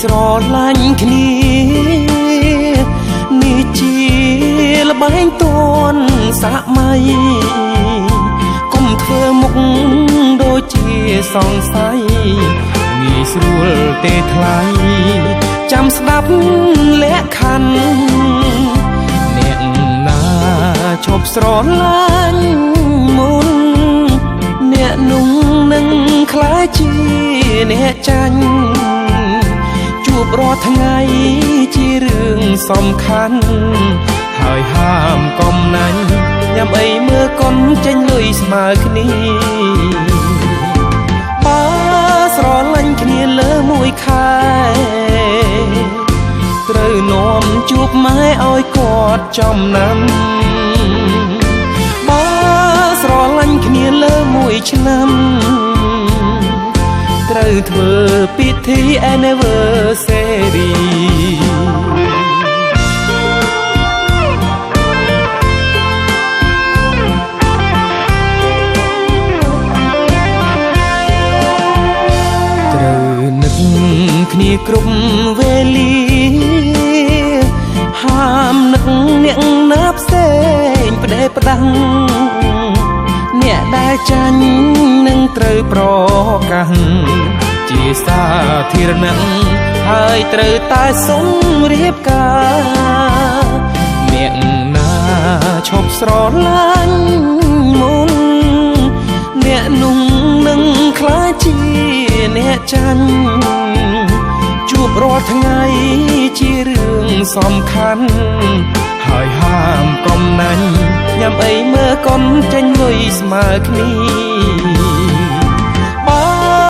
ស្រឡាញ់គ្នានេះជាល្បែងទាន់សម័យកុំធ្វើមុខដូចជាសង្ស័យងាយស្រួលទេថ្លៃចាំស្ដាប់លក្ខខណ្ឌអ្នកណាឈប់ស្រឡាញ់មុនអ្នកនោះនឹងខ្លាចជាអ្នកចាញ់ជួបរាល់ថ្ងៃជារឿងសំខាន់ហើយហាមកុំណាញ់ញ៉ាំអីមើលកុនចេញលុយស្មើគ្នាបើស្រឡាញ់គ្នាលើមួយខែត្រូវនាំជួបម៉ែឲ្យគាត់ចំណាំបើស្រឡាញ់គ្នាលើមួយឆ្នាំត្រូវធ្វើពិធី anniversary ត្រូវនឹកគ្នាគ្រប់វេលាហាមនឹកអ្នកណាផ្សេងផ្ដេសផ្ដាំងអ្នកដែលចាញ់នឹងត្រូវប្រកាសជាសាធារណៈហើយត្រូវតែសុំរៀបការអ្នកណាឈប់ស្រឡាញ់មុនអ្នកនោះនឹងខ្លាចជាអ្នកចាញ់ជួបរាល់ថ្ងៃជារឿងសំខាន់ហើយហាមកុំណាញ់ញ៉ាំអីមើលកុនចេញលុយស្មើគ្នា